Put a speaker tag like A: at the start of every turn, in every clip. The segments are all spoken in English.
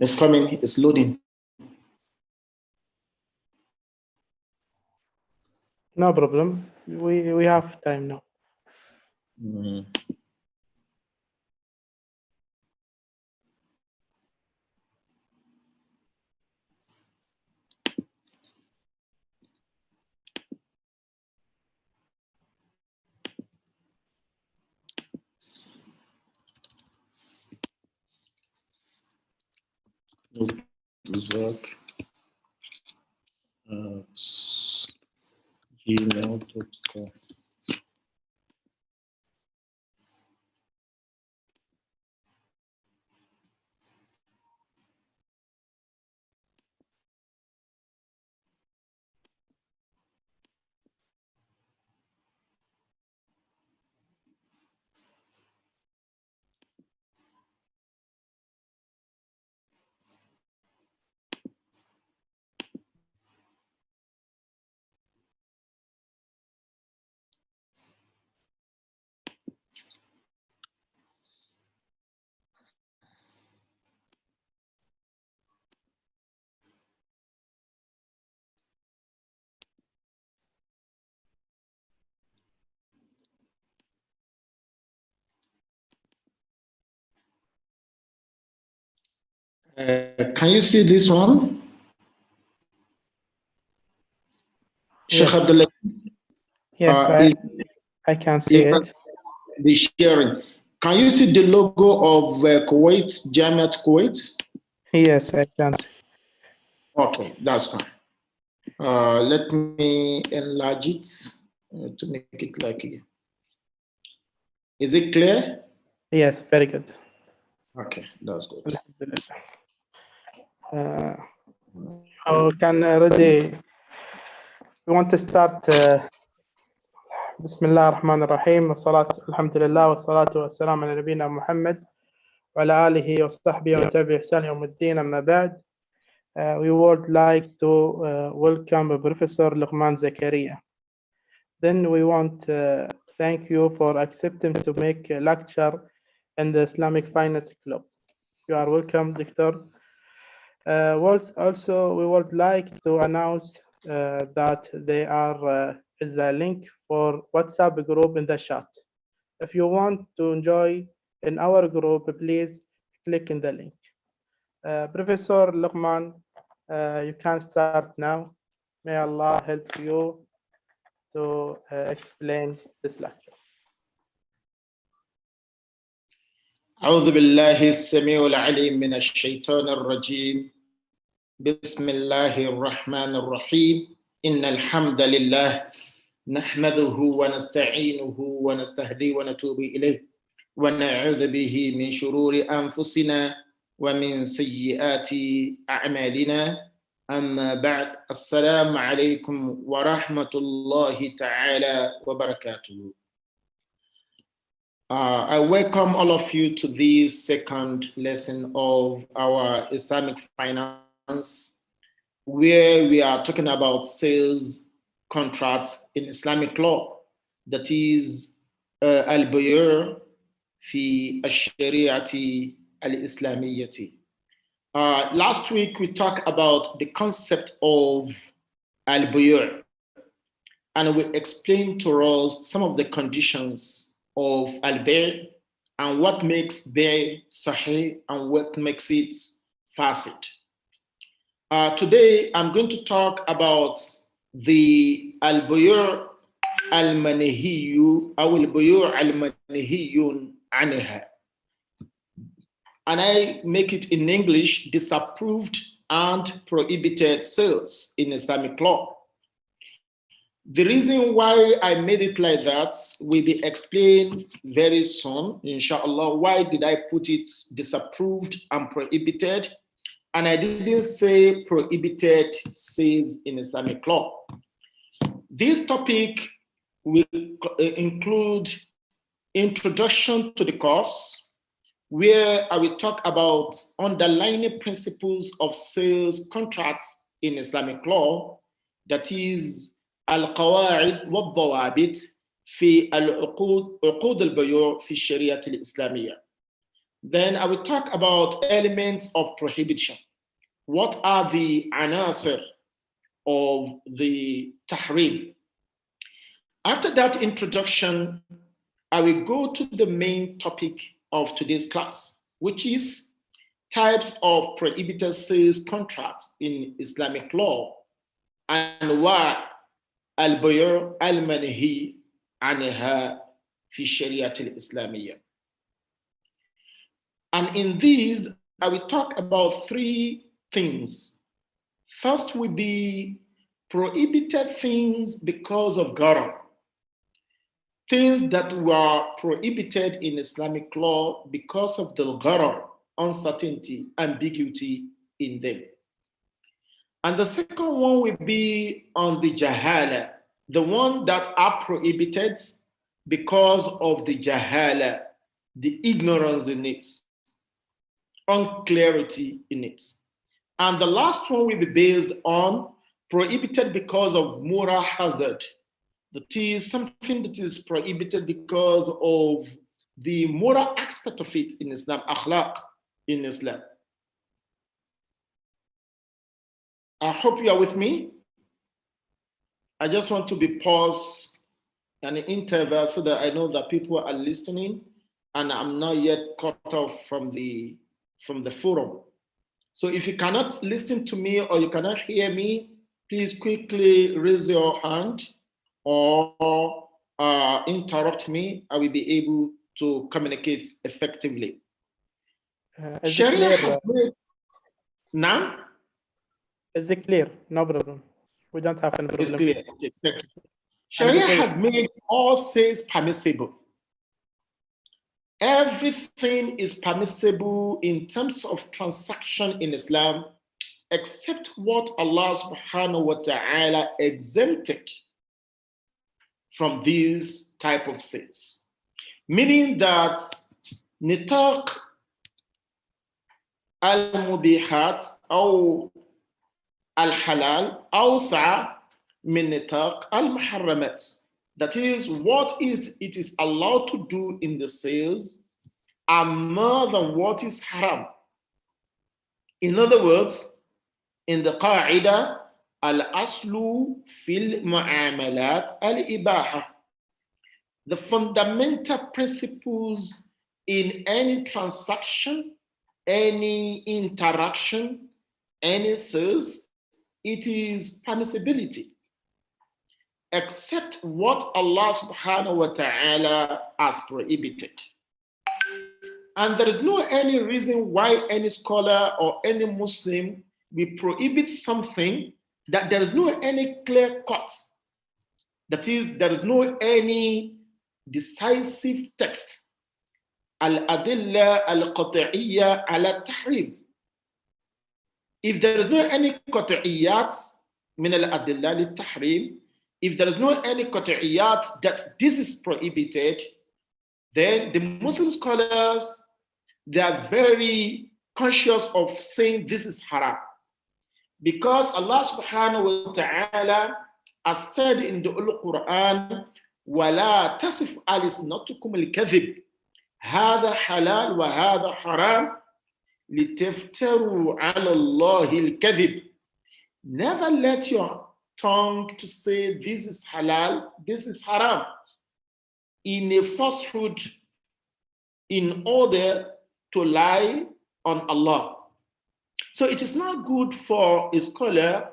A: It's coming, it's loading.
B: No problem. We have time now.
A: Mm. Isaac at gmail.com. Can you see this one?
B: Yes.
A: Sheikh Abdullah.
B: Yes, I can see it.
A: The sharing. Can you see the logo of Kuwait, Jamiat Kuwait?
B: Yes, I can see.
A: Okay, that's fine. Let me enlarge it to make it like again. Is it clear?
B: Yes, very good.
A: Okay, that's good.
B: Can already. We want to start. بسم الله الرحمن الرحيم والصلاة الحمد لله والصلاة والسلام على نبينا محمد وعلى آله وصحبه ومن تبع إحسان يوم الدين أما بعد. We would like to welcome Professor Luqman Zakaria. Then we want to thank you for accepting to make a lecture in the Islamic Finance Club. You are welcome, Doctor. Also, we would like to announce that there is a link for WhatsApp group in the chat. If you want to enjoy in our group, please click in the link. Professor Luqman, you can start now. May Allah help you to explain this lecture.
A: أعوذ بالله السميع العليم من الشيطان الرجيم بسم الله الرحمن الرحيم إن الحمد لله نحمده ونستعينه ونستهديه ونتوب إليه ونعوذ به من شرور أنفسنا ومن سيئات أعمالنا أما بعد السلام عليكم ورحمة الله تعالى وبركاته. I welcome all of you to this second lesson of our Islamic finance, where we are talking about sales contracts in Islamic law, that is al-buyu' fi al-shari'ati al-islamiyyati. Last week we talked about the concept of al-buyu' and we explained to us some of the conditions of al-bay' and what makes bay' sahih and what makes it fasid. Today I'm going to talk about the al-buyu' al-manhiyu or al-buyu' al-manhiyun anha, and I make it in English: disapproved and prohibited sales in Islamic law. The reason why I made it like that will be explained very soon, inshallah. Why did I put it disapproved and prohibited? And I didn't say prohibited sales in Islamic law. This topic will include introduction to the course, where I will talk about underlying principles of sales contracts in Islamic law, that is القواعد والضوابط في عقود البيوع في الشريعة الإسلامية. Then I will talk about elements of prohibition. What are the anasir of the tahrim? After that introduction, I will go to the main topic of today's class, which is types of prohibited sales contracts in Islamic law and why al-buyu' al-manhi anha fi shariat al-islamiyya. And in these, I will talk about three things. First will be prohibited things because of gharar. Things that were prohibited in Islamic law because of the gharar, uncertainty, ambiguity in them. And the second one will be on the jahala, the one that are prohibited because of the jahala, the ignorance in it, unclarity in it. And the last one will be based on prohibited because of moral hazard. That is something that is prohibited because of the moral aspect of it in Islam, akhlaq in Islam. I hope you are with me. I just want to be paused and interval so that I know that people are listening and I'm not yet cut off from the forum. So if you cannot listen to me or you cannot hear me, please quickly raise your hand or interrupt me. I will be able to communicate effectively. Sharia has made, now?
B: Is it clear? No problem. We don't have any problem.
A: It's clear. Okay, thank you. Sharia has made all sales permissible. Everything is permissible in terms of transaction in Islam, except what Allah subhanahu wa ta'ala exempted from these type of sales. Meaning that nitaq al-mubihat or al-halal awsa min nitaq al-muharramat. That is, what is it is allowed to do in the sales are more than what is haram. In other words, in the qaida, al-aslu fil mu'amalat al-ibaha. The fundamental principles in any transaction, any interaction, any sales, it is permissibility, except what Allah subhanahu wa ta'ala has prohibited. And there is no any reason why any scholar or any Muslim will prohibit something that there is no any clear cut. That is, there is no any decisive text. Al-adilla al-qat'iyya ala tahrim. If there is no any qat'iyyat min al-adilla al-tahrim, if there is no any qat'iyyat that this is prohibited, then the Muslim scholars, they are very conscious of saying this is haram. Because Allah subhanahu wa ta'ala has said in the Quran, وَلَا تَصِفْ أَلِسْنَتُكُمُ الْكَذِبِ هَذَا حَلَالٌ وَهَذَا حَرَامٌ لِتَفْتَرُوا عَلَى اللَّهِ الْكَذِبِ. Never let your tongue to say this is halal, this is haram, in a falsehood, in order to lie on Allah. So it is not good for a scholar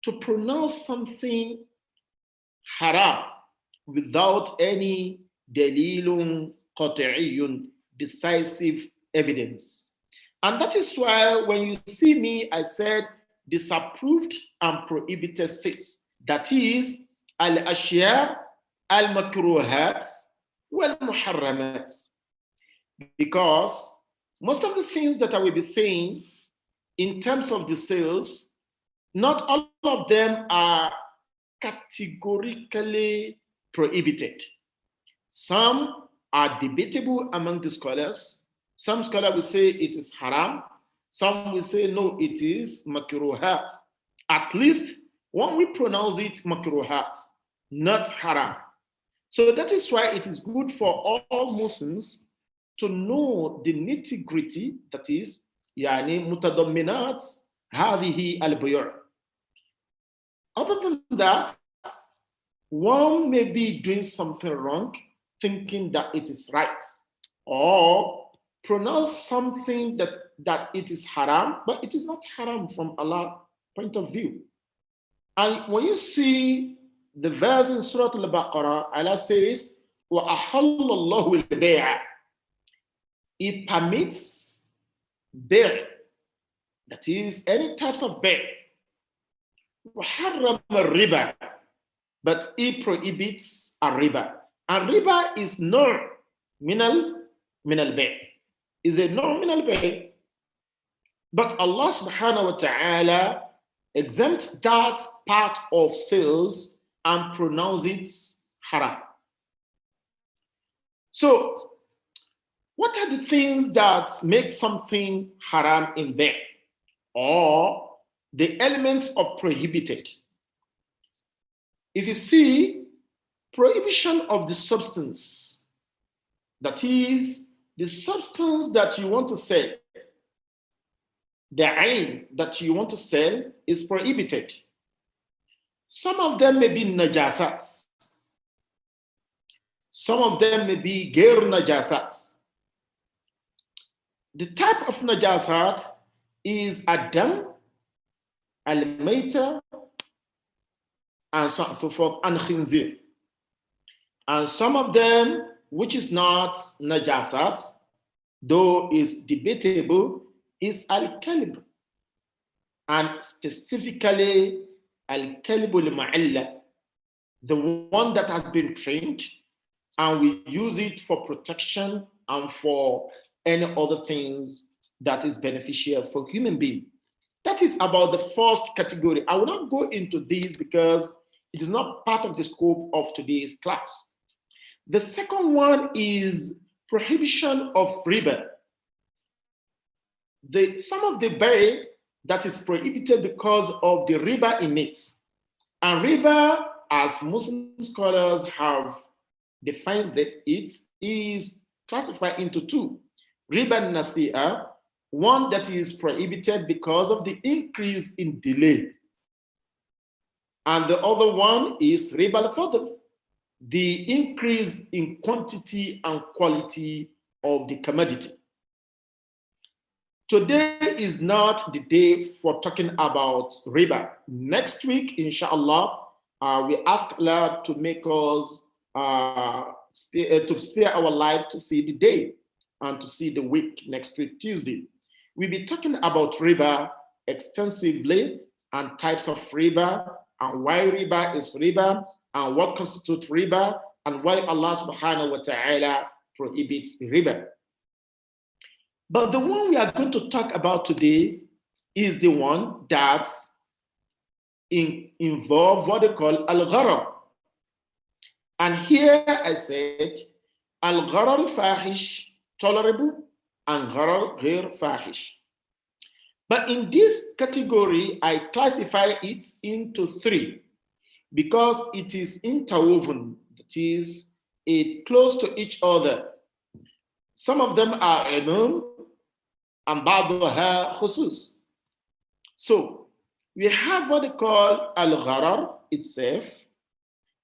A: to pronounce something haram without any dalilun qat'iyyun, decisive evidence. And that is why when you see me, I said disapproved and prohibited sales. That is al-ashya al-makruhat wal-muharramat. Because most of the things that I will be saying in terms of the sales, not all of them are categorically prohibited. Some are debatable among the scholars. Some scholars will say it is haram. Some will say, no, it is makruhat. At least when we pronounce it makruhat, not haram. So that is why it is good for all Muslims to know the nitty-gritty, that is, يعني متضمنات هذه البيوع. Other than that, one may be doing something wrong, thinking that it is right, or pronounce something that it is haram, but it is not haram from Allah's point of view. And when you see the verse in Surah Al-Baqarah, Allah says, وَأَحَلَّ اللَّهُ الْبَيْعَ. He permits bear, that is, any types of bear. وَحَرَّمَ الرِّبَى. But he prohibits a riba. And riba is nur minal bay. Is a nur minal bay. But Allah subhanahu wa ta'ala exempts that part of sales and pronounce it haram. So, what are the things that make something haram in there? Or the elements of prohibited? If you see prohibition of the substance, that is the substance that you want to sell, the ain that you want to sell is prohibited. Some of them may be najasats. Some of them may be ghair najasats. The type of najasat is adam, al-mayta, and so on and so forth, and khinzir. And some of them, which is not najasat, though is debatable, is al-kalb, and specifically al-kalb al-ma'alla, the one that has been trained, and we use it for protection and for any other things that is beneficial for human being. That is about the first category. I will not go into these because it is not part of the scope of today's class. The second one is prohibition of riba. Some of the bay that is prohibited because of the riba in it. And riba, as Muslim scholars have defined it, is classified into two. Riba nasi'a, one that is prohibited because of the increase in delay. And the other one is riba al-fadl, the increase in quantity and quality of the commodity. Today is not the day for talking about riba. Next week, inshallah, we ask Allah to make us, to spare our life to see the day and to see the week next week, Tuesday. We'll be talking about riba extensively and types of riba and why riba is riba and what constitutes riba and why Allah subhanahu wa ta'ala prohibits riba. But the one we are going to talk about today is the one that involves what they call al-gharar. And here I said al-gharar fahish, tolerable, and gharar ghair fahish. But in this category, I classify it into three because it is interwoven, that is, it close to each other. Some of them are umum and ba'daha khusus. So we have what they call al-gharar itself.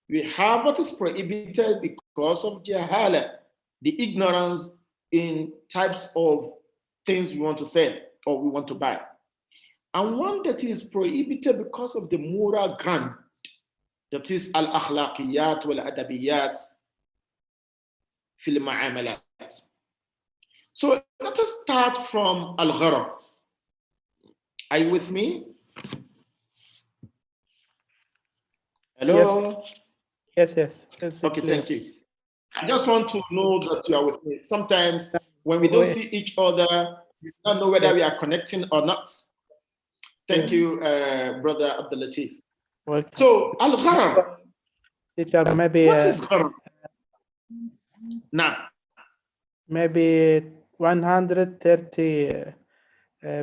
A: We have what is prohibited because of jahala, the ignorance in types of things we want to sell or we want to buy. And one that is prohibited because of the moral ground, that is al-akhlaqiyat wal-adabiyat fil ma'amalat. So let us start from al-gharar. Are you with me? Hello?
B: Yes.
A: Okay, thank you. I just want to know that you are with me. Sometimes when we don't see each other, we don't know whether we are connecting or not. Thank you, Brother Abdul Latif.
B: Welcome.
A: So, al-gharar.
B: Teacher, maybe
A: What is gharar? Now,
B: maybe 130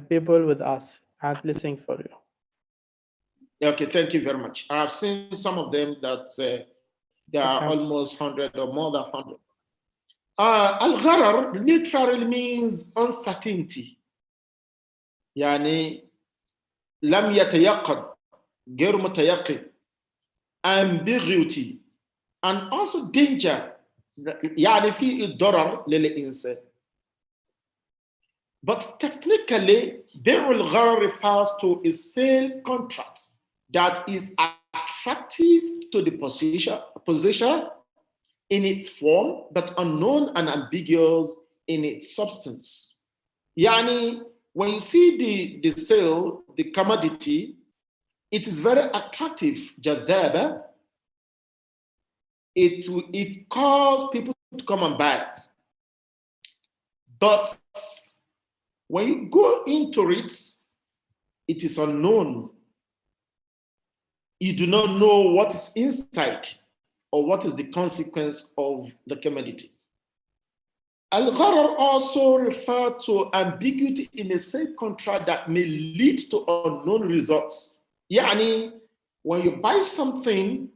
B: people with us and listening for you.
A: Okay, thank you very much. I've seen some of them that there are almost 100 or more than 100. Al-gharar literally means uncertainty. يعني لم يتيقن غير متيقن, ambiguity, and also danger. يعني في الضرر للإنسان. But technically, بيع الغرر refers to a sale contract that is attractive to the possessor in its form, but unknown and ambiguous in its substance. Yani, when you see the sale, the commodity, it is very attractive, jadaba. It calls people to come and buy. But when you go into it, it is unknown. You do not know what is inside or what is the consequence of the commodity. Al-gharar also refers to ambiguity in a sale contract that may lead to unknown results. Yani, when you buy something,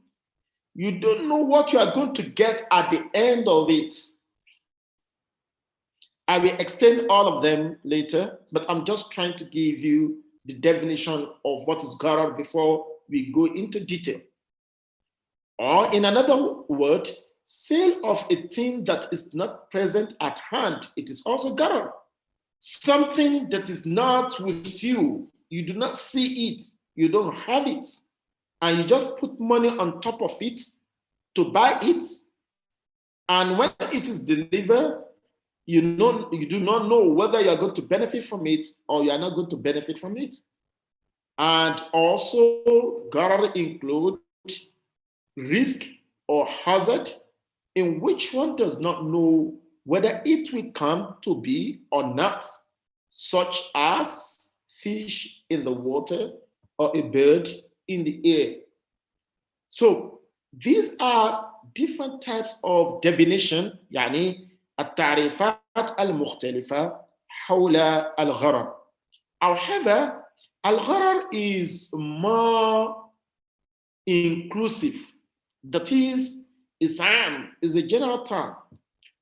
A: you don't know what you are going to get at the end of it. I will explain all of them later, but I'm just trying to give you the definition of what is gharar before we go into detail. Or in another word, sale of a thing that is not present at hand, it is also gharar. Something that is not with you, you do not see it, you don't have it, and you just put money on top of it to buy it, and when it is delivered, you do not know whether you are going to benefit from it or you are not going to benefit from it. And also, gharar include risk or hazard in which one does not know whether it will come to be or not, such as fish in the water or a bird in the air. So these are different types of definition, يعني التعريفات المختلفة حول الغرر. However, al-gharar is more inclusive. That is, Islam is a general term.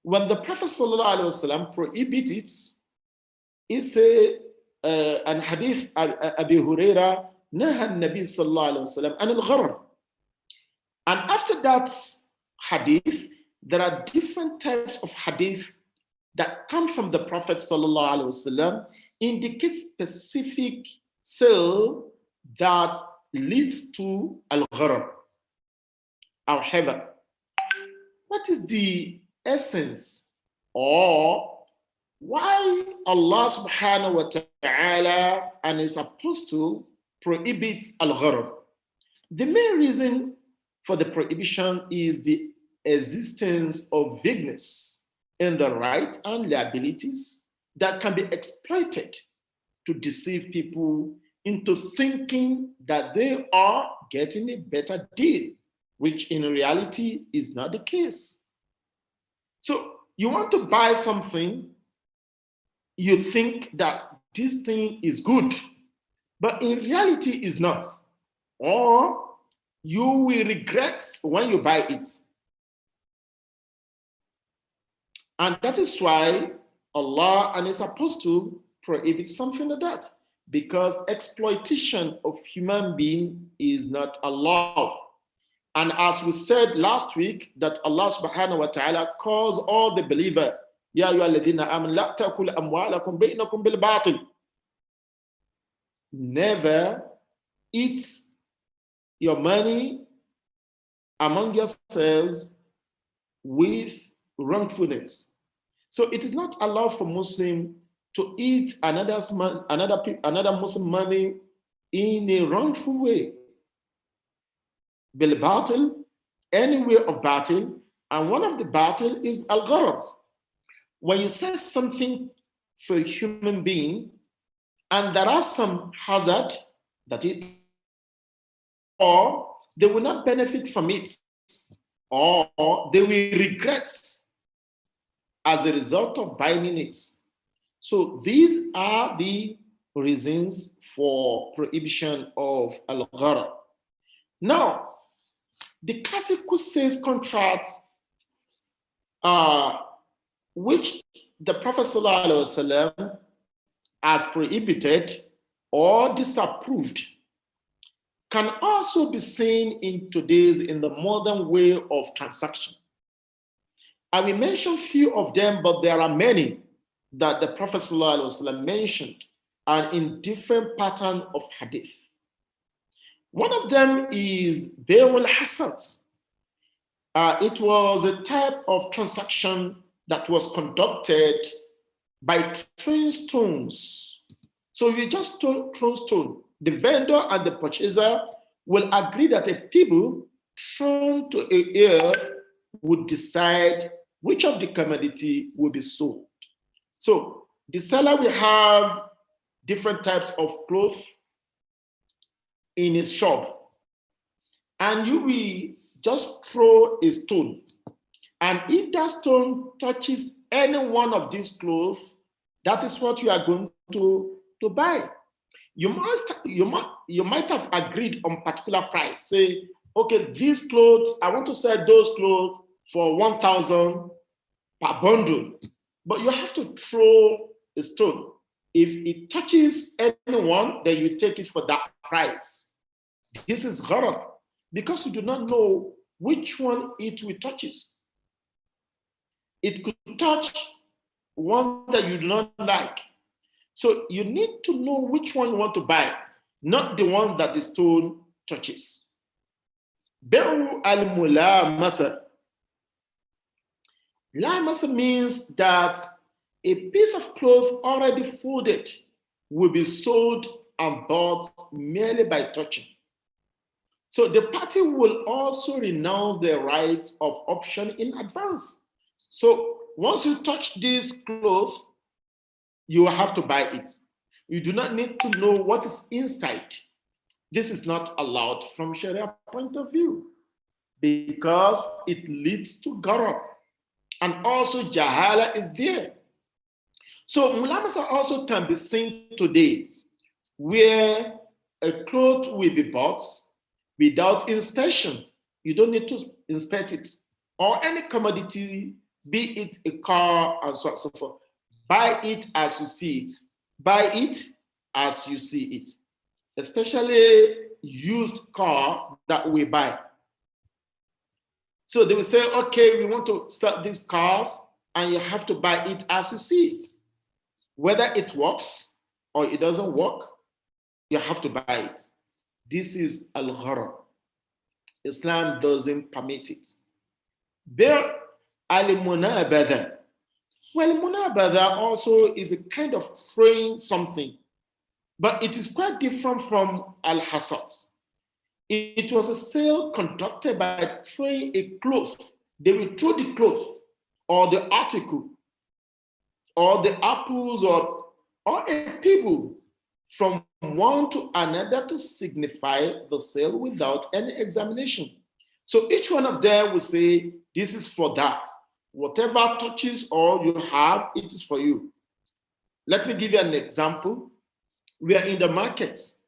A: When the Prophet ﷺ prohibited, he said, an hadith Abi Huraira, نهى النبي صلى الله عليه وسلم عن الغرر. And after that hadith, there are different types of hadith that come from the Prophet sallallahu alaihi wasallam, indicate specific sale that leads to al-gharar. However, what is the essence or why Allah subhanahu wa ta'ala and his apostle prohibit al-gharar? The main reason for the prohibition is the existence of vagueness in the right and liabilities that can be exploited to deceive people into thinking that they are getting a better deal, which in reality is not the case. So you want to buy something, you think that this thing is good, but in reality is not. Or you will regret when you buy it. And that is why Allah and his apostle prohibit something like that, because exploitation of human being is not allowed. And as we said last week, that Allah subhanahu wa ta'ala calls all the believer, Ya ayyuhalladhina amanu la ta'kulu amwalakum bainakum bil batil. Never eat your money among yourselves with wrongfulness. So it is not allowed for Muslim to eat another Muslim money in a wrongful way. Bil batil, any way of battle, and one of the battle is al-gharar. When you say something for a human being, and there are some hazard that it, or they will not benefit from it, or they will regret as a result of buying it. So these are the reasons for prohibition of al-gharar. Now, the classical sales contract which the Prophet ﷺ has prohibited or disapproved, can also be seen in the modern way of transaction. I will mention few of them, but there are many that the Prophet ﷺ mentioned and in different pattern of hadith. One of them is Bay'ul Hasad. It was a type of transaction that was conducted by throwing stones. So you just throw stone. The vendor and the purchaser will agree that a pebble thrown to a ear would decide which of the commodity will be sold. So the seller will have different types of clothes in his shop, and you will just throw a stone. And if that stone touches any one of these clothes, that is what you are going to buy. You might have agreed on particular price. Say, okay, these clothes, I want to sell those clothes for 1,000 per bundle. But you have to throw a stone. If it touches anyone, then you take it for that price. This is gharar, because you do not know which one it will touches. It could touch one that you do not like. So you need to know which one you want to buy, not the one that the stone touches. Be'u al-mulamasa. Lamasa means that a piece of cloth already folded will be sold and bought merely by touching. So the party will also renounce their right of option in advance. So once you touch this cloth, you have to buy it. You do not need to know what is inside. This is not allowed from Sharia point of view because it leads to gharar. And also jahala is there. So mulamasa also can be seen today where a cloth will be bought without inspection. You don't need to inspect it. Or any commodity, be it a car and so on and so forth. Buy it as you see it. Buy it as you see it. Especially used car that we buy. So they will say, okay, we want to sell these cars and you have to buy it as you see it. Whether it works or it doesn't work, you have to buy it. This is al-gharar. Islam doesn't permit it. There al-munabadha. Well, munabadha also is a kind of throwing something, but it is quite different from al-hasad. It was a sale conducted by throwing a cloth. They will throw the cloth or the article or the apples or a pebble from one to another to signify the sale without any examination. So each one of them will say, this is for that. Whatever touches or you have, it is for you. Let me give you an example. We are in the markets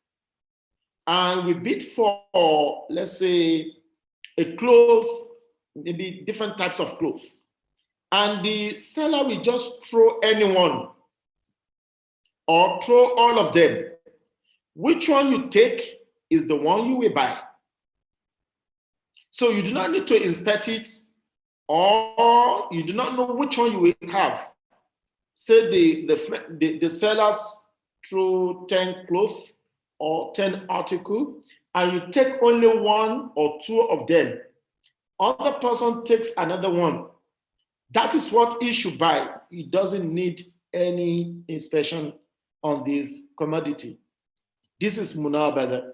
A: and we bid for, let's say, a cloth, maybe different types of clothes. And the seller will just throw anyone or throw all of them. Which one you take is the one you will buy. So you do not need to inspect it, or you do not know which one you will have. Say the sellers throw 10 clothes or 10 articles, and you take only one or two of them. Other person takes another one. That is what he should buy. He doesn't need any inspection on this commodity. This is munabada.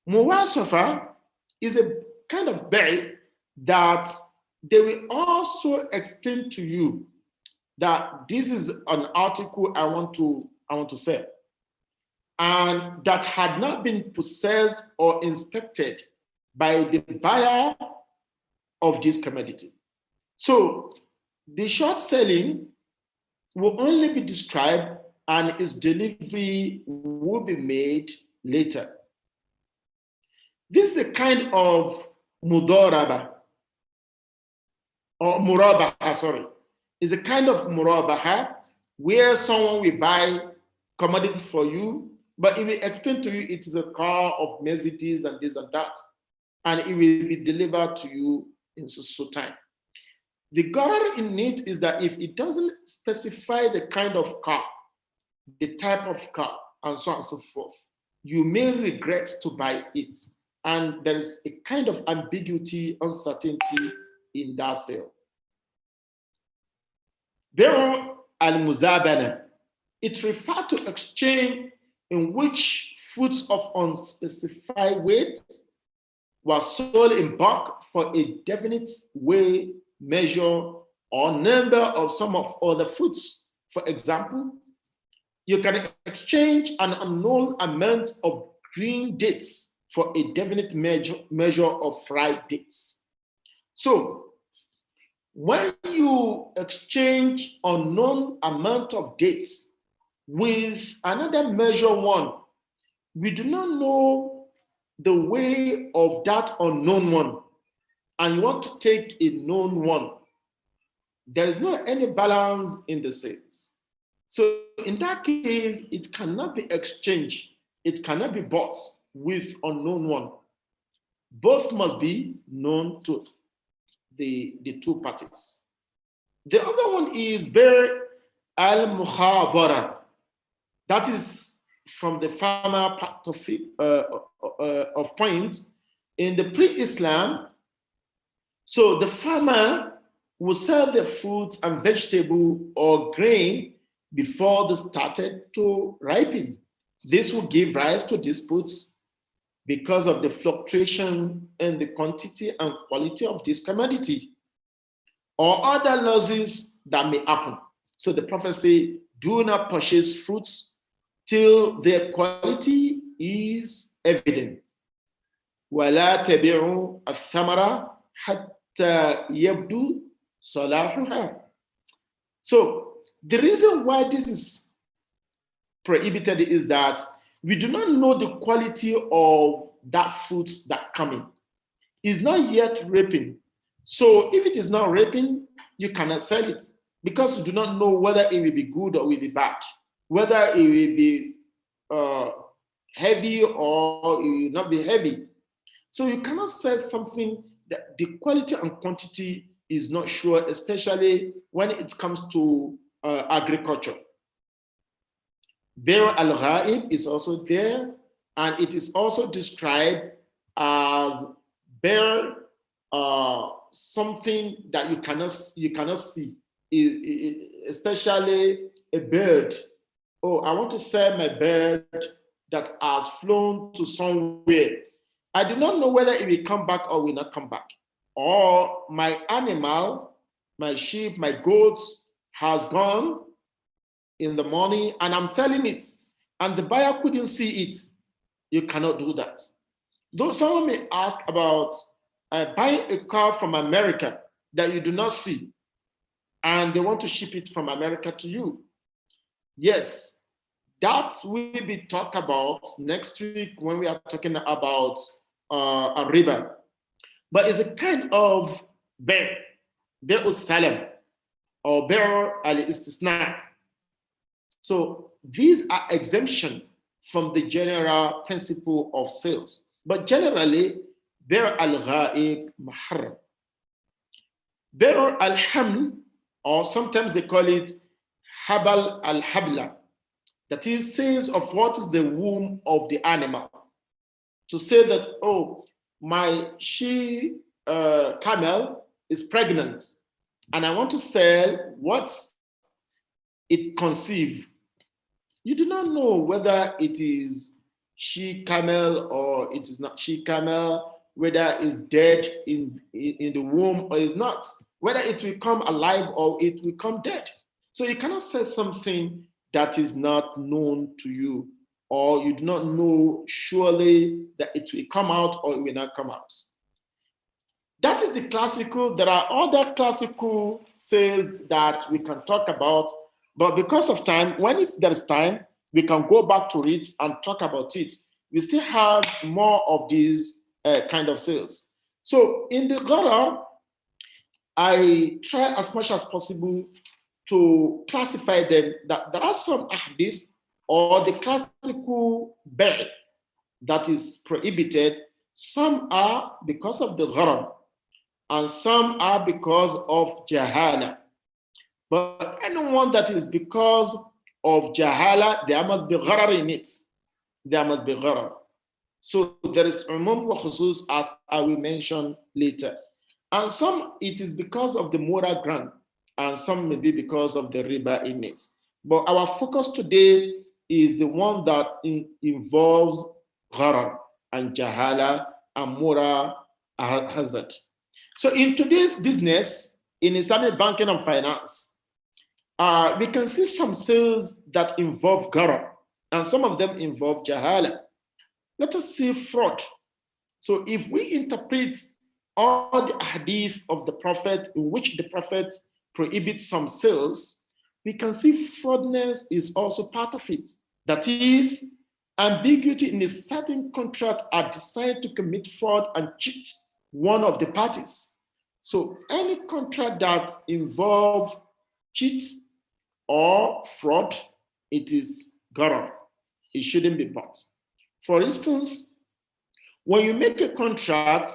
A: Muwasafa is a kind of bay that they will also explain to you that this is an article I want to sell, and that had not been possessed or inspected by the buyer of this commodity. So the short selling will only be described and its delivery will be made later. This is a kind of mudaraba or murabaha, sorry. It's a kind of murabaha where someone will buy commodity for you, but it will explain to you it is a car of Mercedes and this and that, and it will be delivered to you in so time. The gharar in it is that if it doesn't specify the kind of car, the type of car, and so on and so forth, you may regret to buy it. And there is a kind of ambiguity, uncertainty in that sale. Beru al-muzabana, it refers to exchange in which fruits of unspecified weight were sold in bulk for a definite weight, measure, or number of some of other fruits. For example, you can exchange an unknown amount of green dates for a definite measure of fried dates. So when you exchange unknown amount of dates with another measure one, we do not know the way of that unknown one, and you want to take a known one. There is no any balance in the sales. So in that case, it cannot be exchanged. It cannot be bought with unknown one. Both must be known to the two parties. The other one is Bear al-Mukhadara. That is from the farmer part of point in the pre-Islam. So the farmer will sell their fruits and vegetable or grain before they started to ripen. This will give rise to disputes because of the fluctuation in the quantity and quality of this commodity or other losses that may happen. So the Prophet says, do not purchase fruits till their quality is evident. وَلَا تَبِعُوا الثَّمَرَ حَتَّى يَبْدُو صَلَاحُهَا. So the reason why this is prohibited is that we do not know the quality of that fruit that coming. It's not yet ripening. So if it is not ripening, you cannot sell it because you do not know whether it will be good or will be bad, whether it will be heavy or it will not be heavy. So you cannot sell something that the quality and quantity is not sure, especially when it comes to agriculture. Bear al-Ghaib is also there, and it is also described as bear something that you cannot see, especially a bird. Oh, I want to sell my bird that has flown to somewhere. I do not know whether it will come back or will not come back. Or my animal, my sheep, my goats has gone in the morning and I'm selling it and the buyer couldn't see it. You cannot do that. Though someone may ask about buying a car from America that you do not see and they want to ship it from America to you. Yes, that will be talked about next week when we are talking about a riba. But it's a kind of bear salam or bear al-istisna. So these are exemption from the general principle of sales. But generally, bear al-ghaib muharram. Bear al-haml, or sometimes they call it habal al-habla. That is, sales of what is the womb of the animal. To say that, oh, my she camel is pregnant and I want to sell what it conceived. You do not know whether it is she camel or it is not she camel, whether it's dead in the womb or is not, whether it will come alive or it will come dead. So you cannot say something that is not known to you, or you do not know surely that it will come out or it will not come out. That is the classical. There are other classical sales that we can talk about, but because of time, when there is time, we can go back to it and talk about it. We still have more of these kind of sales. So in the gharar, I try as much as possible to classify them, that there are some hadith or the classical bay that is prohibited. Some are because of the gharar, and some are because of jahala. But anyone that is because of jahala, there must be gharar in it. There must be gharar. So there is umum wa khusus, as I will mention later. And some, it is because of the moral ground, and some may be because of the riba in it. But our focus today is the one that involves gharar and jahala and moral hazard. So in today's business, in Islamic banking and finance, we can see some sales that involve gharar, and some of them involve jahala. Let us see fraud. So if we interpret all the hadith of the Prophet in which the Prophet prohibits some sales, we can see fraudness is also part of it. That is, ambiguity in a certain contract are designed to commit fraud and cheat one of the parties. So any contract that involves cheat or fraud, it is gharar. It shouldn't be bought. For instance, when you make a contract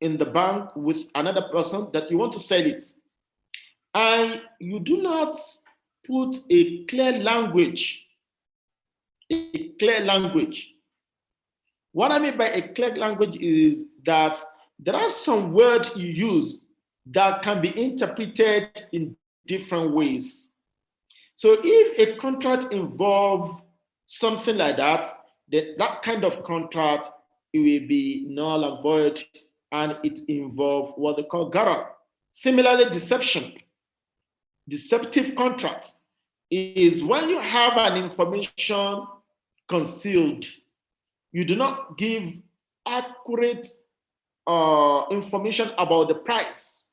A: in the bank with another person that you want to sell it, and you do not put a clear language. What I mean by a clear language is that there are some words you use that can be interpreted in different ways. So if a contract involves something like that, that kind of contract, it will be null and void, and it involves what they call gharar. Similarly, deceptive contract is when you have an information concealed. You do not give accurate information about the price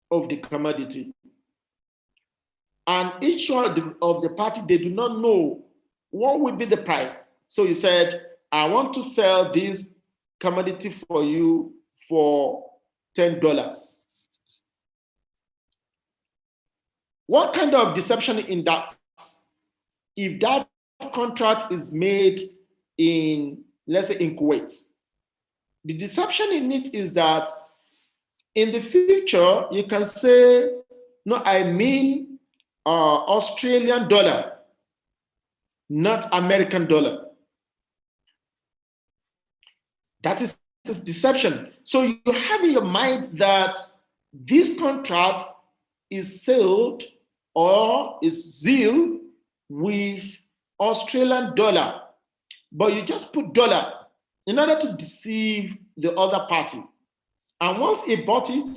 A: of the commodity. And each one of the party, they do not know what will be the price. So you said, I want to sell this commodity for you for $10. What kind of deception in that? If that contract is made in, let's say, in Kuwait, the deception in it is that in the future, you can say, no, I mean Australian dollar, not American dollar. That is deception. So you have in your mind that this contract is sold or is sealed with Australian dollar, but you just put dollar in order to deceive the other party. And once he bought it,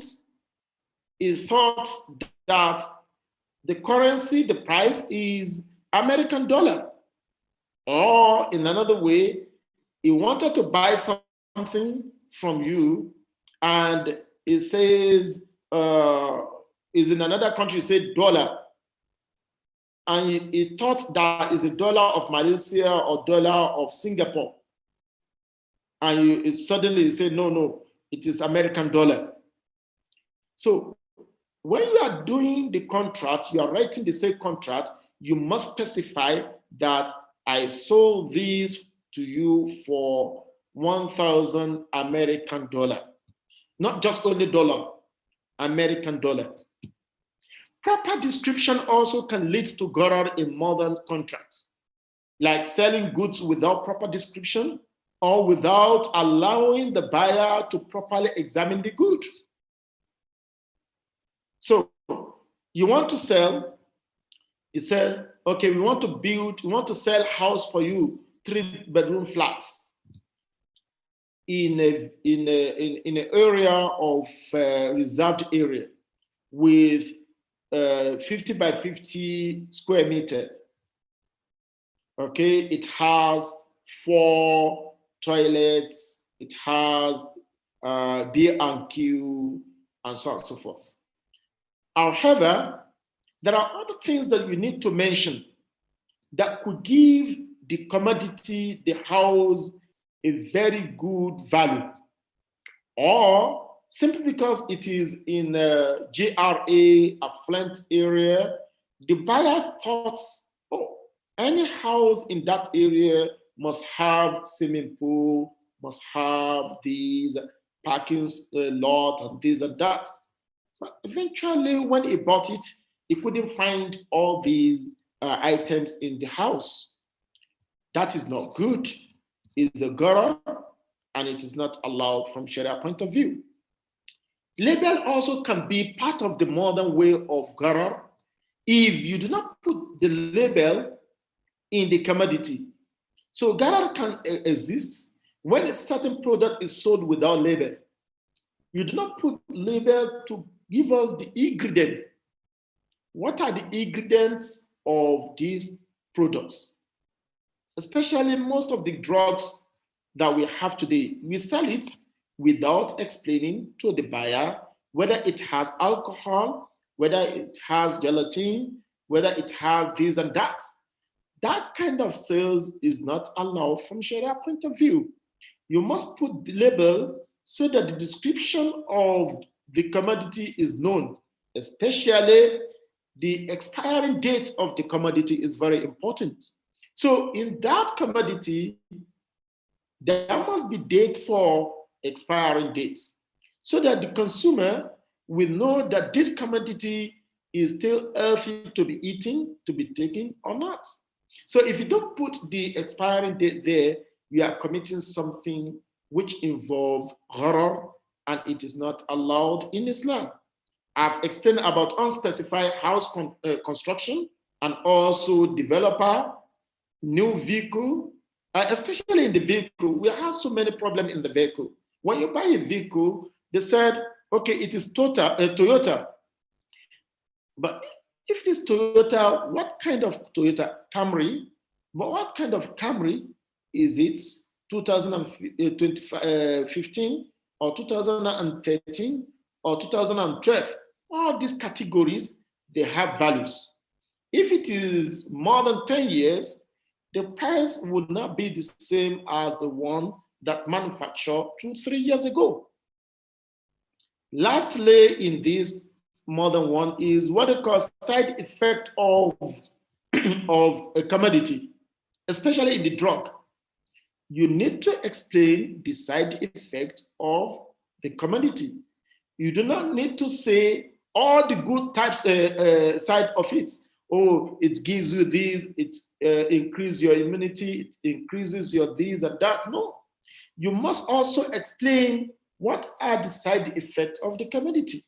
A: he thought that the currency, the price is American dollar. Or in another way, he wanted to buy something from you, and it says, is in another country, say dollar. And he thought that is a dollar of Malaysia or dollar of Singapore. And you suddenly say, no, it is American dollar. So when you are doing the contract, you are writing the same contract, you must specify that I sold this to you for 1,000 American dollar. Not just only dollar, American dollar. Proper description also can lead to gharar in modern contracts, like selling goods without proper description or without allowing the buyer to properly examine the good. So you want to sell, you said, okay, we want to sell house for you, 3-bedroom flats in an area of reserved area with 50 by 50 square meter. Okay, it has 4 toilets, it has B&Q, and so on and so forth. However, there are other things that you need to mention that could give the commodity, the house, a very good value, or simply because it is in a GRA, affluent area, The buyer thought, oh, any house in that area must have swimming pool, must have these parking lot and this and that. But eventually, when he bought it, he couldn't find all these items in the house. That is not good. It's a gharar, and it is not allowed from Sharia point of view. Label also can be part of the modern way of gharar if you do not put the label in the commodity. So gharar can exist when a certain product is sold without label. You do not put label to give us the ingredient. What are the ingredients of these products? Especially most of the drugs that we have today, we sell it without explaining to the buyer whether it has alcohol, whether it has gelatin, whether it has this and that. That kind of sales is not allowed from Sharia point of view. You must put the label so that the description of the commodity is known, especially the expiring date of the commodity is very important. So in that commodity, there must be date for expiring dates so that the consumer will know that this commodity is still healthy to be eaten, to be taken or not. So if you don't put the expiring date there, you are committing something which involves gharar, and it is not allowed in Islam. I've explained about unspecified house construction and also developer, new vehicle, especially in the vehicle. We have so many problems in the vehicle. When you buy a vehicle, they said, okay, it is Toyota. But if it is Toyota, what kind of Toyota? Camry? But what kind of Camry? Is it 2015 or 2013 or 2012? All these categories, they have values. If it is more than 10 years, the price would not be the same as the one that manufactured 2-3 years ago. Lastly, in this modern one is what they call side effect of, of a commodity, especially in the drug. You need to explain the side effect of the commodity. You do not need to say all the good types side of it. Oh, it gives you this, it increases your immunity, it increases your this and that. No, you must also explain what are the side effects of the commodity.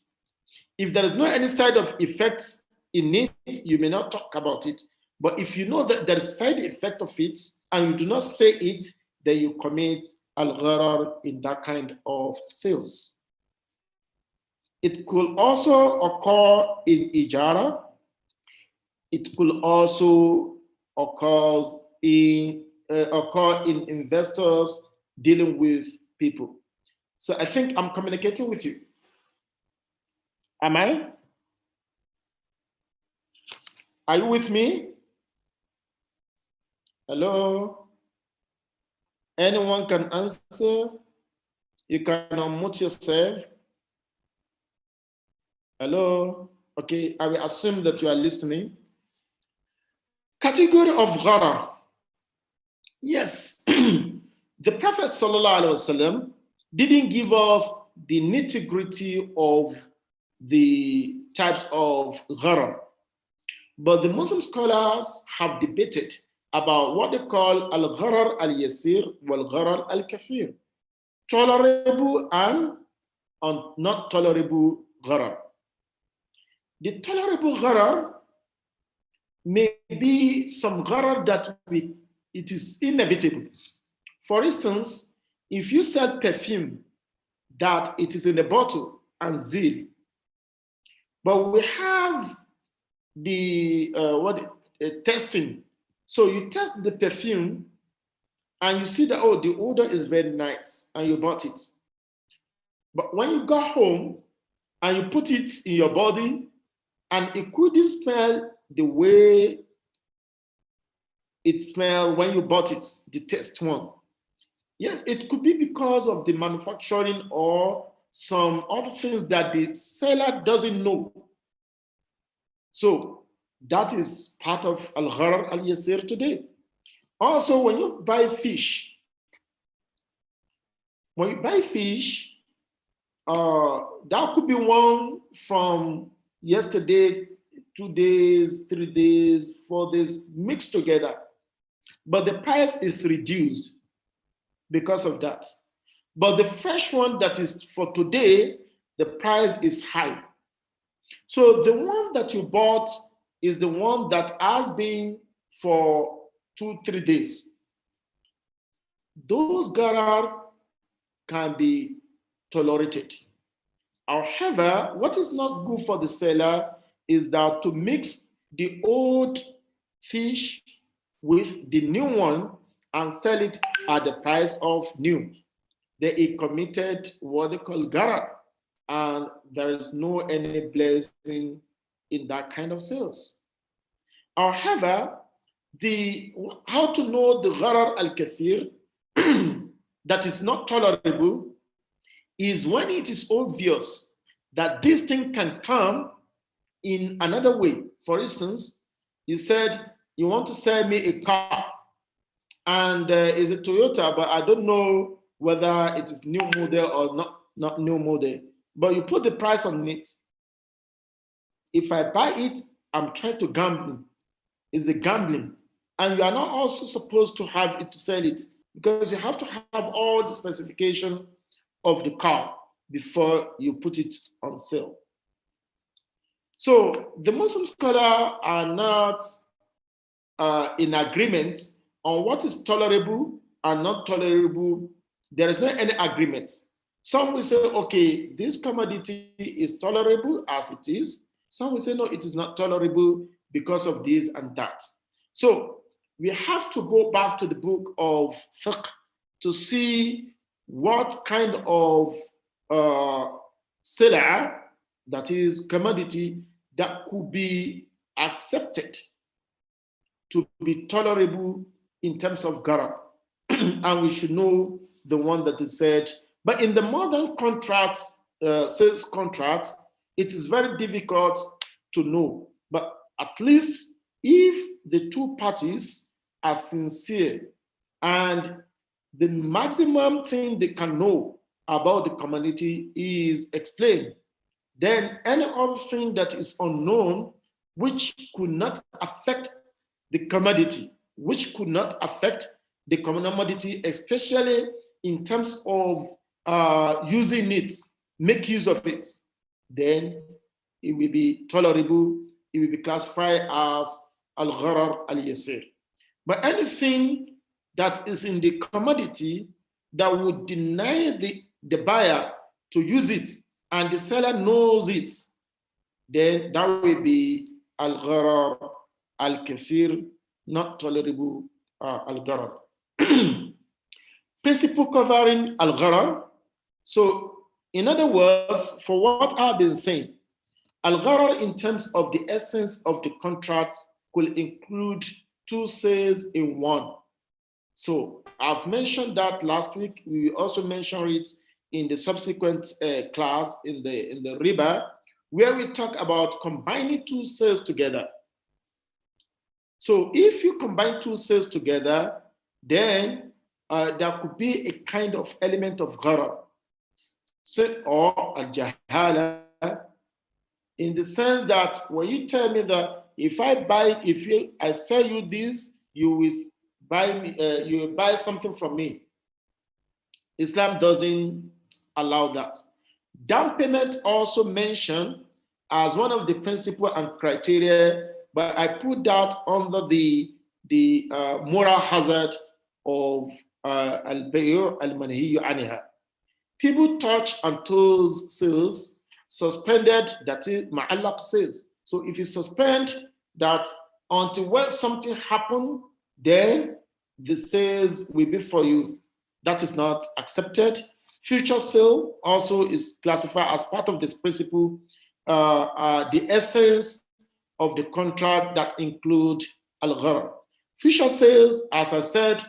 A: If there is no any side of effects in it, you may not talk about it. But if you know that there is side effect of it and you do not say it, then you commit al-gharar in that kind of sales. It could also occur in ijara. It could also occur in investors dealing with people. So I think I'm communicating with you. Am I? Are you with me? Hello? Anyone can answer? You can unmute yourself. Hello? Okay, I will assume that you are listening. Category of gharar. Yes, the Prophet ﷺ didn't give us the nitty-gritty of the types of gharar, but the Muslim scholars have debated about what they call al-gharar al-yasir wal-gharar al-kathir, tolerable and not tolerable gharar. The tolerable gharar may be some gharar that it is inevitable. For instance, if you sell perfume that it is in a bottle and seal, but we have the testing. So you test the perfume and you see that, oh, the odor is very nice and you bought it. But when you go home and you put it in your body and it couldn't smell the way it smelled when you bought it, the test one. Yes, it could be because of the manufacturing or some other things that the seller doesn't know. So That is part of al-gharar al-yasir today. Also, when you buy fish, that could be one from yesterday, 2 days, 3 days, 4 days, mixed together. But the price is reduced because of that. But the fresh one that is for today, the price is high. So the one that you bought is the one that has been for 2-3 days. Those gharar can be tolerated. However, what is not good for the seller is that to mix the old fish with the new one and sell it at the price of new. They committed what they call gharar, and there is no any blessing in that kind of sales. However, how to know the gharar al-kathir that is not tolerable is when it is obvious that this thing can come in another way. For instance, you said you want to sell me a car, and it's a Toyota, but I don't know whether it is new model or not new model. But you put the price on it. If I buy it, I'm trying to gamble. It's a gambling. And you are not also supposed to have it to sell it, because you have to have all the specification of the car before you put it on sale. So the Muslim scholars are not in agreement on what is tolerable and not tolerable. There is no any agreement. Some will say, okay, this commodity is tolerable as it is. Some will say, no, it is not tolerable because of this and that. So we have to go back to the book of fiqh to see what kind of sila, that is commodity, that could be accepted to be tolerable in terms of gharar. And we should know the one that is said. But in the modern contracts, sales contracts, it is very difficult to know. But at least if the two parties are sincere and the maximum thing they can know about the commodity is explained, then any other thing that is unknown, which could not affect the commodity, especially in terms of using it, make use of it, then it will be tolerable, it will be classified as al-gharar al-yasir. But anything that is in the commodity that would deny the buyer to use it and the seller knows it, then that will be al-gharar al-kathir, not tolerable al-gharar. Principle covering al-gharar. So in other words, for what I've been saying, al-gharar in terms of the essence of the contract could include two sales in one. So I've mentioned that last week. We also mentioned it in the subsequent class in the riba, where we talk about combining two sales together. So if you combine two sales together, then there could be a kind of element of gharar, or al-jahala, in the sense that when you tell me that if I sell you this, you will buy something from me. Islam doesn't allow that. Down payment also mentioned as one of the principles and criteria, but I put that under the moral hazard of al-bay'u al-manhiyu anha. People touch and toes sales, suspended, that is ma'allaq sales. So if you suspend that until when something happened, then the sales will be for you. That is not accepted. Future sale also is classified as part of this principle, the essence of the contract that include al-gharar. Future sales, as I said,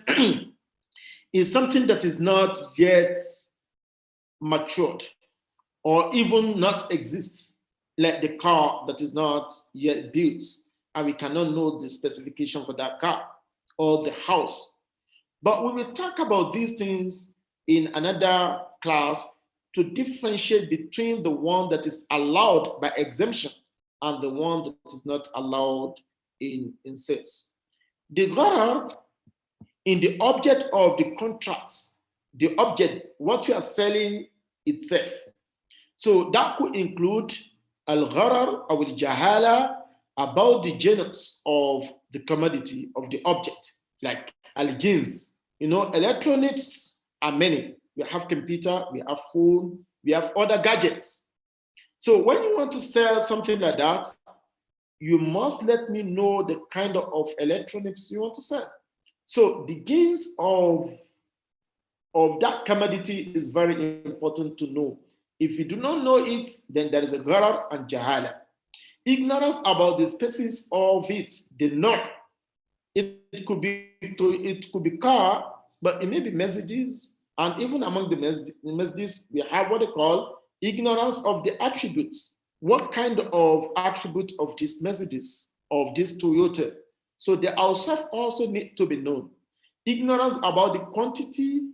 A: is something that is not yet matured or even not exists, like the car that is not yet built and we cannot know the specification for that car or the house. But we will talk about these things in another class to differentiate between the one that is allowed by exemption and the one that is not allowed in sales. The gharar in the object of the contracts, the object, what you are selling itself. So that could include al-gharar or al-jahala about the genus of the commodity of the object, like al-jins. You know, electronics are many. We have computer, we have phone, we have other gadgets. So when you want to sell something like that, you must let me know the kind of electronics you want to sell. So the gains of that commodity is very important to know. If you do not know it, then there is a gharar and jahala. Ignorance about the species of it, the norm. It could be car, but it may be messages, and even among the messages, we have what they call ignorance of the attributes. What kind of attribute of these messages of this Toyota? So the awsaf also need to be known. Ignorance about the quantity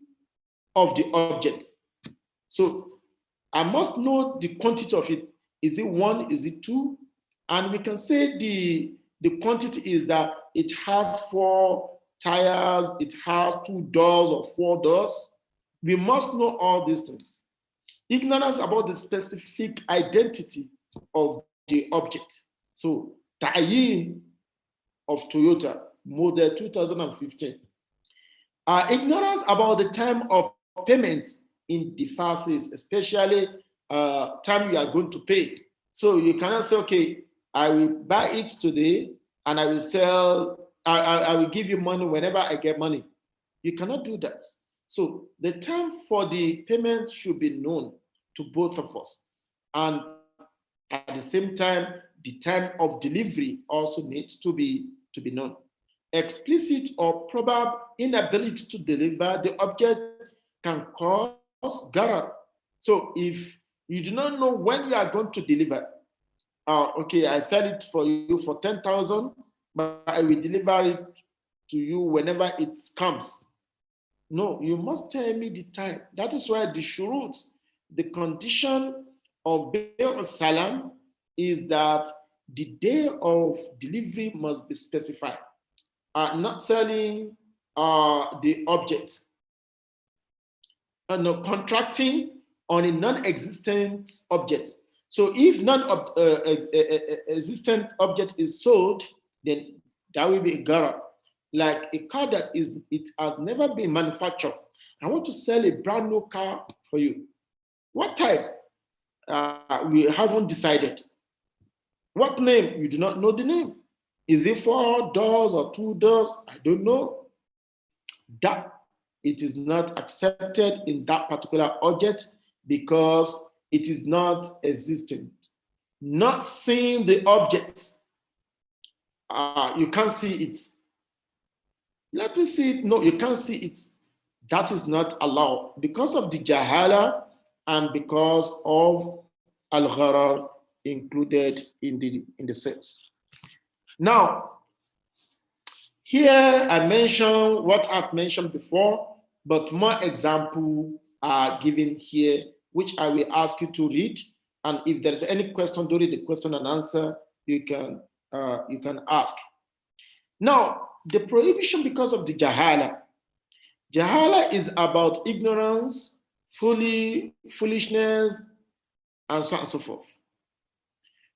A: of the object. So I must know the quantity of it. Is it one? Is it two? And we can say the quantity is that it has 4 tires, it has 2 doors or 4 doors. We must know all these things. Ignorance about the specific identity of the object. So ta'yin of Toyota model 2015. Ignorance about the time of payment in the phases, especially time you are going to pay. So you cannot say, okay, I will buy it today and I will sell, I will give you money whenever I get money. You cannot do that. So the time for the payment should be known to both of us. And at the same time, the time of delivery also needs to be known. Explicit or probable inability to deliver the object can cause gharar. So if you do not know when you are going to deliver, okay, I sell it for you for 10,000, but I will deliver it to you whenever it comes. No, you must tell me the time. That is why the shurut, the condition of Bay'u Salam is that the day of delivery must be specified. Not selling the object. No, contracting on a non-existent object. So if non-existent object is sold, then that will be a gharar. Like a car that it has never been manufactured. I want to sell a brand new car for you. What type? We haven't decided. What name? You do not know the name. Is it 4 doors or 2 doors? I don't know. That it is not accepted in that particular object because it is not existent. Not seeing the object, you can't see it. Let me see it. No, you can't see it. That is not allowed because of the jahala and because of al-gharar included in the sales. Now, here I mention what I've mentioned before, but more examples are given here, which I will ask you to read. And if there's any question during the question and answer, you can ask. Now, the prohibition because of the jahala. Jahala is about ignorance, foolishness, and so on and so forth.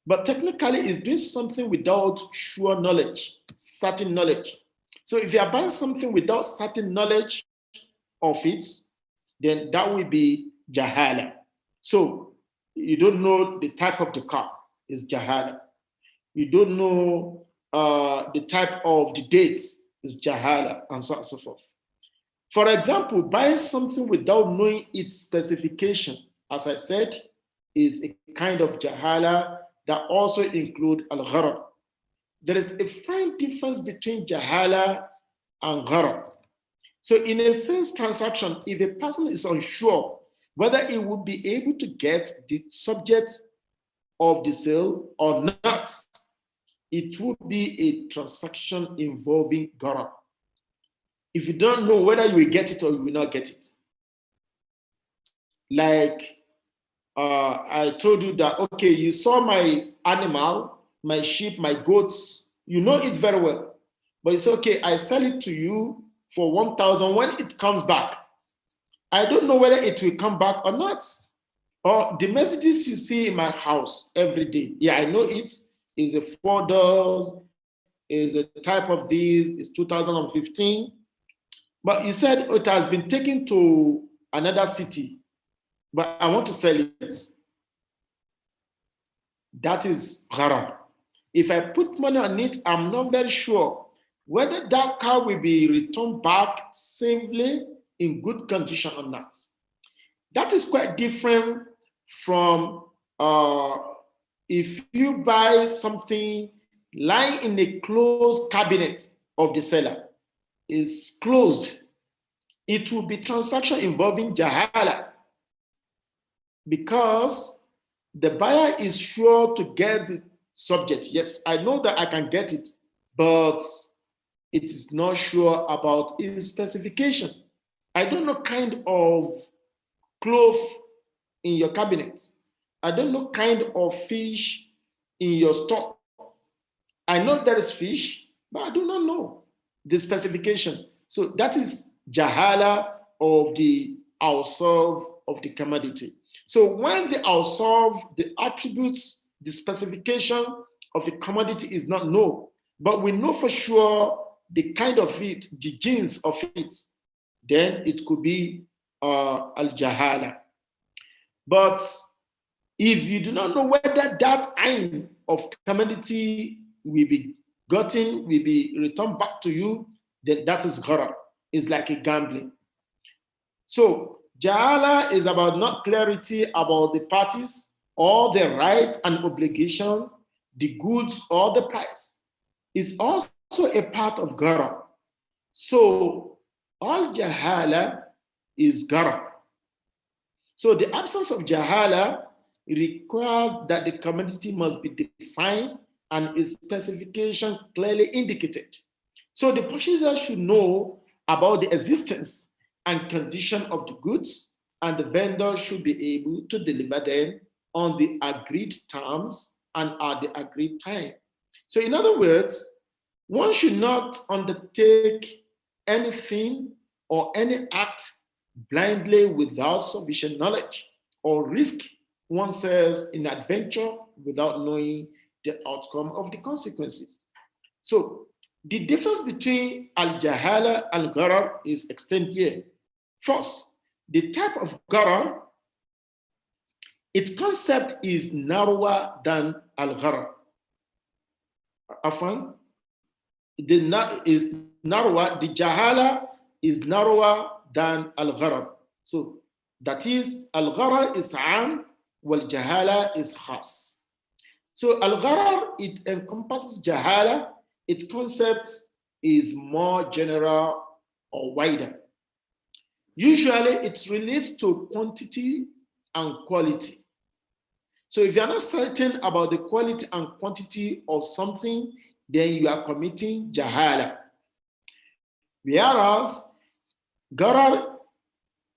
A: But technically, it's doing something without sure knowledge, certain knowledge. So if you are buying something without certain knowledge of it, then that will be jahala. So you don't know the type of the car, is jahala. You don't know the type of the dates, is jahala, and so on and so forth. For example, buying something without knowing its specification, as I said, is a kind of jahala that also include al-gharar. There is a fine difference between jahala and gharar. So in a sales transaction, if a person is unsure whether he will be able to get the subject of the sale or not, it will be a transaction involving gharar. If you don't know whether you will get it or you will not get it. Like I told you that, okay, you saw my animal, my sheep, my goats, you know it very well. But it's okay, I sell it to you for 1,000. When it comes back, I don't know whether it will come back or not. Or the Mercedes you see in my house every day, yeah, I know it is a 4 doors, is a type of this, it's 2015. But you said it has been taken to another city, but I want to sell it. That is haram. If I put money on it, I'm not very sure whether that car will be returned back safely in good condition or not. That is quite different from if you buy something lying in a closed cabinet of the seller, is closed. It will be transaction involving jahala because the buyer is sure to get the subject. Yes, I know that I can get it, but it is not sure about its specification. I don't know kind of cloth in your cabinet. I don't know kind of fish in your store. I know there is fish, but I do not know the specification. So that is jahala of the awsaf of the commodity. So when the awsaf, the attributes, the specification of the commodity is not known, but we know for sure the kind of it, the genes of it, then it could be al-jahala. But if you do not know whether that aim of commodity will be gotten, will be returned back to you, then that is gharar. It's like a gambling. So jahala is about not clarity about the parties or the right and obligation, the goods or the price. It's also a part of gharar. So all jahala is gharar. So the absence of jahala requires that the commodity must be defined and its specification clearly indicated. So the purchaser should know about the existence and condition of the goods, and the vendor should be able to deliver them on the agreed terms and at the agreed time. So in other words, one should not undertake anything or any act blindly without sufficient knowledge, or risk oneself in adventure without knowing the outcome of the consequences. So the difference between al-jahala and gharar is explained here. First, the type of gharar, its concept is narrower than al-gharar. Afan, is narrower, the jahala is narrower than al-gharar. So that is, al-gharar is am, wal jahala is khas. So al-gharar, it encompasses jahala, its concept is more general or wider. Usually it relates to quantity and quality. So if you're not certain about the quality and quantity of something, then you are committing jahala. Whereas gharar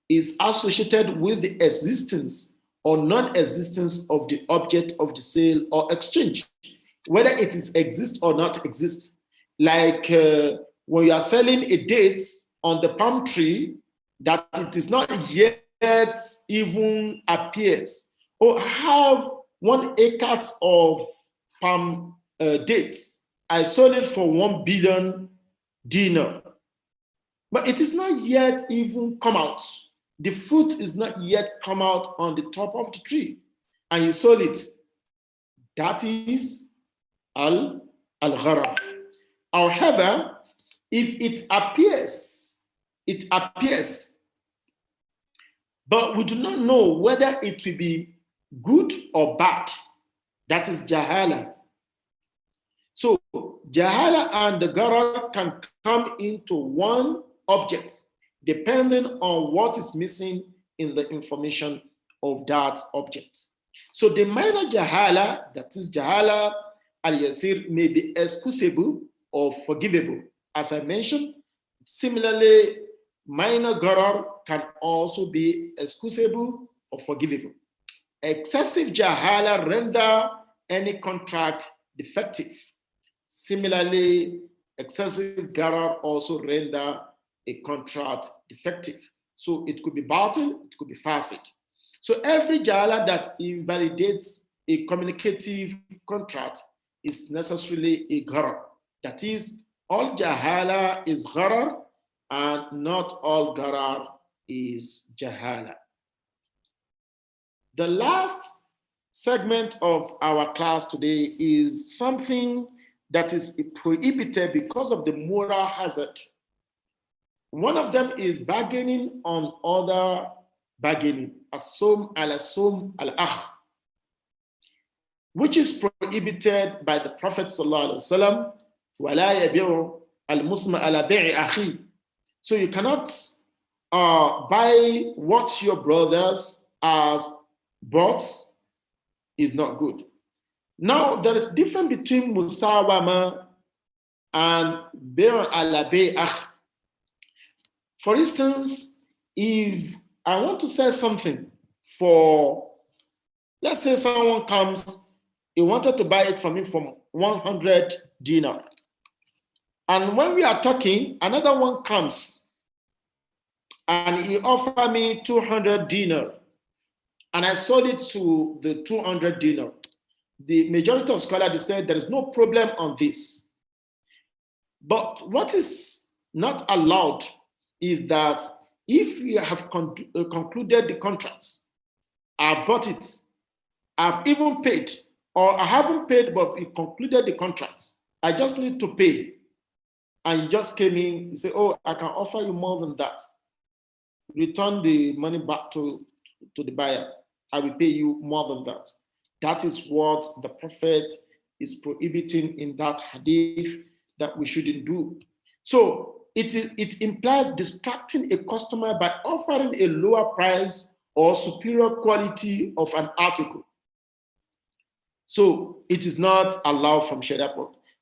A: is associated with the existence or non-existence of the object of the sale or exchange, whether it is exist or not exist. Like when you are selling a date on the palm tree, that it is not yet even appears. Oh, I have 1 acre of palm dates. I sold it for 1 billion dinar. But it is not yet even come out. The fruit is not yet come out on the top of the tree. And you sold it. That is al-gharar. However, if it appears, but we do not know whether it will be good or bad. That is jahala. So jahala and the gharar can come into one object depending on what is missing in the information of that object. So the minor jahala, that is jahala al-yasir may be excusable or forgivable. As I mentioned, similarly, minor gharar can also be excusable or forgivable. Excessive jahala render any contract defective. Similarly, excessive gharar also render a contract defective. So it could be batil, it could be fasid. So every jahala that invalidates a communicative contract is necessarily a gharar. That is, all jahala is gharar and not all gharar is jahala. The last segment of our class today is something that is prohibited because of the moral hazard. One of them is bargaining on other bargaining, as-sum al-akh, which is prohibited by the Prophet sallallahu alaihi wasallam. So you cannot buy what your brothers has bought is not good. Now there is difference between musawama and bay' ala bay'ah. For instance, if I want to sell something for, let's say someone comes, he wanted to buy it from me from 100 dinar. And when we are talking, another one comes and he offered me 200 dinar. And I sold it to the 200 dinar. The majority of scholars, they said there is no problem on this. But what is not allowed is that if we have concluded the contracts, I've bought it, I've even paid, or I haven't paid, but we concluded the contracts, I just need to pay. And you just came in, you say, oh, I can offer you more than that. Return the money back to the buyer. I will pay you more than that. That is what the Prophet is prohibiting in that hadith that we shouldn't do. So it implies distracting a customer by offering a lower price or superior quality of an article. So it is not allowed from Sharia.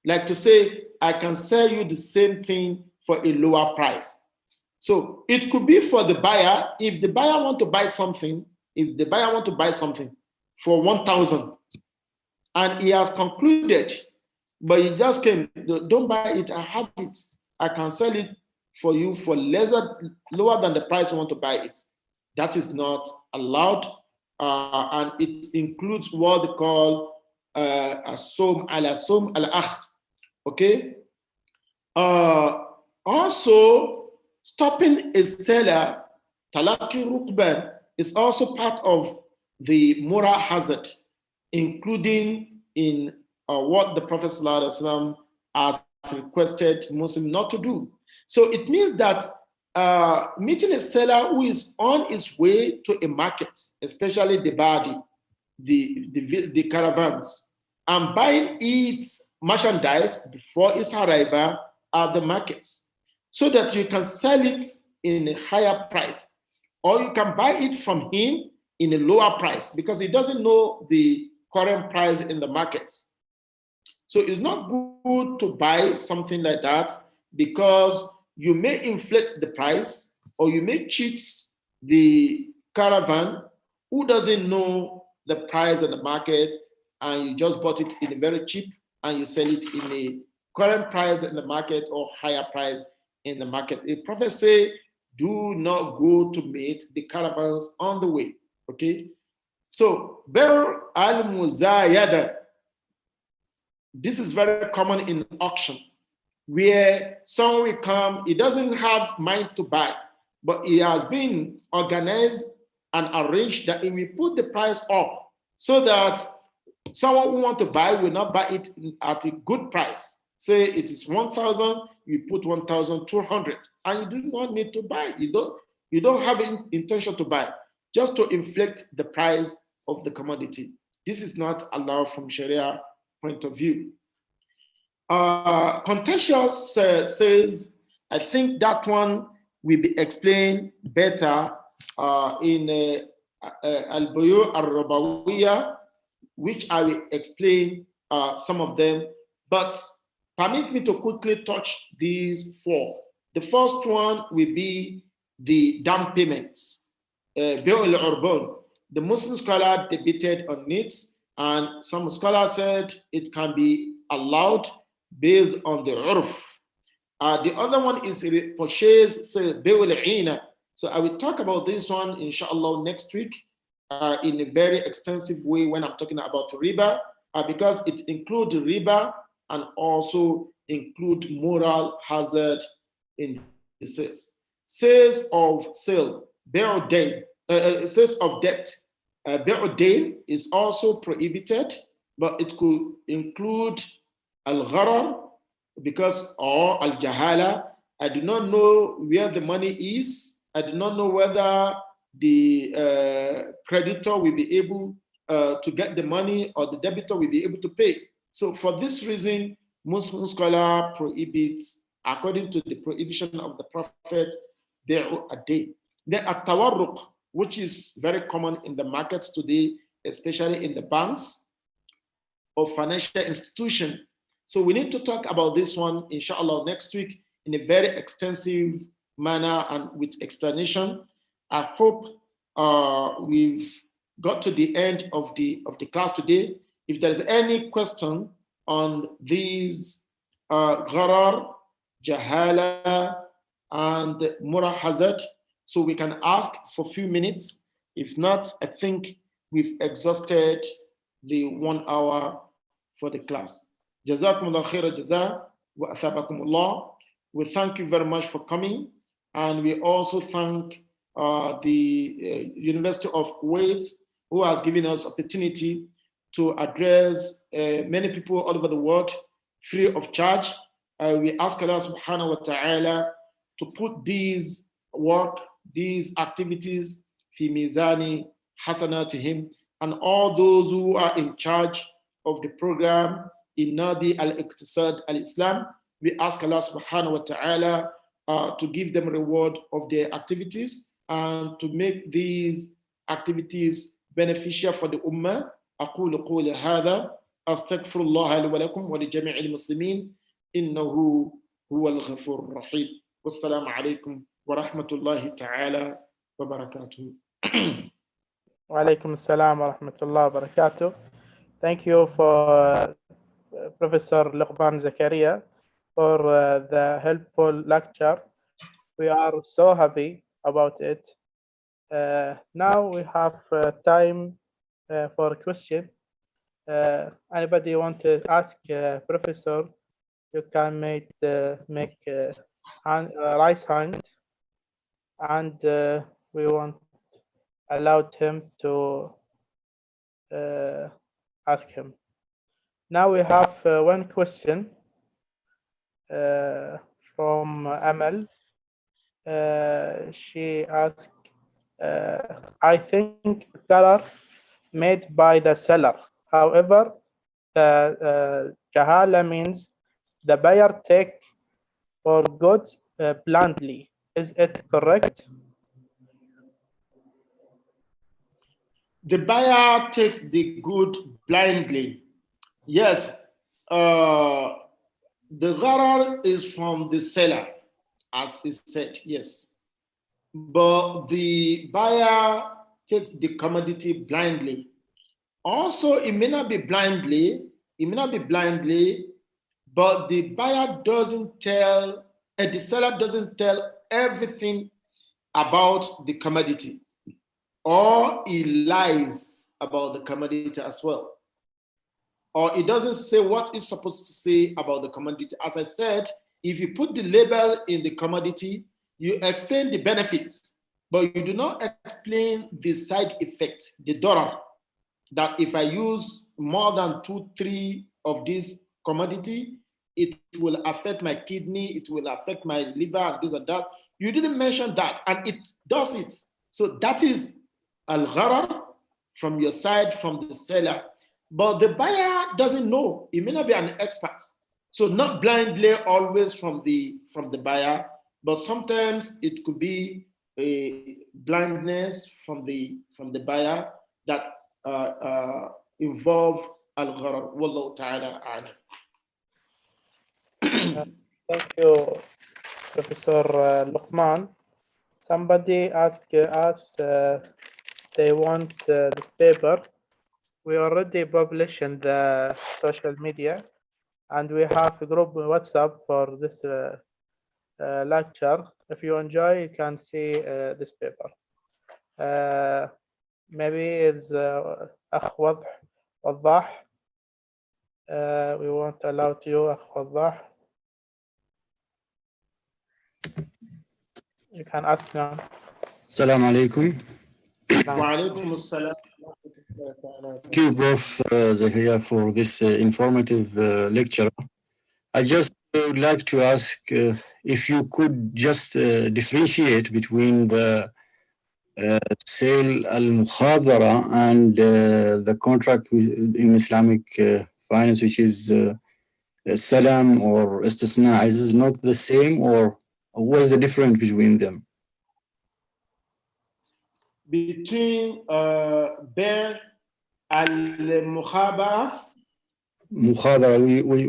A: Like to say, I can sell you the same thing for a lower price. So it could be for the buyer. If the buyer want to buy something, for 1,000 and he has concluded, but he just came, don't buy it, I have it. I can sell it for you for lower than the price you want to buy it. That is not allowed. And it includes what they call as-sum al-akh. Okay? Also, stopping a seller, talaqi rukban, is also part of the moral hazard, including in what the Prophet ﷺ has requested Muslims not to do. So it means that meeting a seller who is on his way to a market, especially the badi, the caravans, and buying its merchandise before its arrival at the markets, so that you can sell it in a higher price, or you can buy it from him in a lower price because he doesn't know the current price in the markets. So it's not good to buy something like that because you may inflate the price or you may cheat the caravan who doesn't know the price in the market, and you just bought it in a very cheap and you sell it in a current price in the market or higher price in the market. The Prophet say, do not go to meet the caravans on the way. Okay, so Ber al-Muzayada, this is very common in auction, where someone will come, he doesn't have mind to buy, but he has been organized and arranged that he will put the price up so that someone who wants to buy will not buy it at a good price. Say it is 1,000, you put 1,200, and you do not need to buy. You don't have an intention to buy, just to inflate the price of the commodity. This is not allowed from Sharia point of view. Contentious says, I think that one will be explained better in Al-Buyu' al-Rabawiyya, which I will explain some of them, but permit me to quickly touch these four. The first one will be the down payments. The Muslim scholar debated on it, and some scholars said it can be allowed based on the urf. The other one is purchase sale. So I will talk about this one, inshallah, next week in a very extensive way when I'm talking about riba, because it includes riba and also include moral hazard in the sales. Sales of sale, sales of debt. Day is also prohibited, but it could include al-gharar, because, or al-jahala. I do not know where the money is. I do not know whether the creditor will be able to get the money or the debitor will be able to pay. So for this reason, Muslim scholar prohibits, according to the prohibition of the Prophet, a day. Then at-tawarruq, which is very common in the markets today, especially in the banks or financial institution. So we need to talk about this one, inshallah, next week in a very extensive manner and with explanation. I hope we've got to the end of the class today. If there's any question on these gharar, jahala, and moral hazard, so we can ask for a few minutes. If not, I think we've exhausted the 1 hour for the class. Jazakumullah khaira jaza wa athabakumullah. We thank you very much for coming, and we also thank the University of Kuwait, who has given us opportunity to address many people all over the world free of charge. We ask Allah subhanahu wa ta'ala to put these work, these activities, fi mizani hasanatihim, and all those who are in charge of the program in Nadi al-Iqtisad al-Islam. We ask Allah subhanahu wa ta'ala to give them reward of their activities and to make these activities beneficial for the ummah. أقول قولي هذا أستغفر الله لي ولكم ولجميع المسلمين إنه هو الغفور الرحيم والسلام عليكم ورحمة الله تعالى وبركاته.
B: وعليكم السلام ورحمة الله وبركاته. Thank you for Professor Luqman Zakaria for the helpful lecture. We are so happy about it. Now we have time for a question. Anybody want to ask Professor? You can make raise hand, and we want allowed him to ask him. Now we have one question from Amal. She asked, I think color made by the seller. However, the jahala means the buyer take for goods blindly. Is it correct?
A: The buyer takes the good blindly. Yes, the gharar is from the seller, as is said, yes. But the buyer takes the commodity blindly. Also, it may not be blindly, but the buyer doesn't tell, the seller doesn't tell everything about the commodity, or he lies about the commodity as well, or he doesn't say what he's supposed to say about the commodity. As I said, if you put the label in the commodity, you explain the benefits, but you do not explain the side effect, the darar, that if I use more than 2-3 of this commodity, it will affect my kidney, it will affect my liver, and this and that. You didn't mention that, and it does it. So that is al-gharar from your side, from the seller. But the buyer doesn't know. He may not be an expert. So not blindly always from the buyer, but sometimes it could be a blindness from the buyer that involve الغرر والله تعالى أعلم.
B: Thank you, Professor Luqman. Somebody asked us they want this paper. We already published in the social media, and we have a group on WhatsApp for this lecture. If you enjoy, you can see this paper. Maybe it's أخ وضح. We won't allow to you أخ وضح. You can ask now.
C: Assalamu alaikum.
A: وعليكم السلام.
C: Thank you, Prof. Zahria, for this informative lecture. I just would like to ask if you could just differentiate between the sale al-mukhabara and the contract in Islamic finance, which is salam or istisna. Is it not the same, or what's the difference between them?
A: Between bear al-mukhabara,
C: Mukhabara,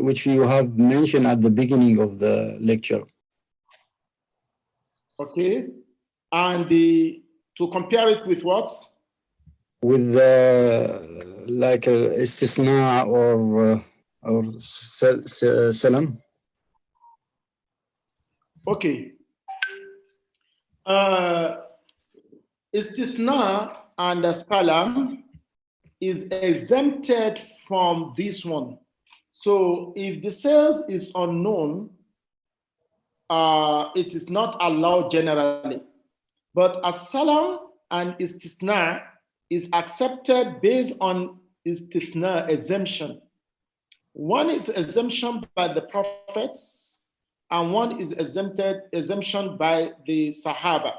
C: which you have mentioned at the beginning of the lecture.
A: okay, and to compare it with what?
C: With like istisna or salam.
A: Okay. Istisna and salam is exempted from this one. So if the sales is unknown, it is not allowed generally. But as-salam and istisna is accepted based on istisna exemption. One is exemption by the prophets, and one is exemption by the Sahaba.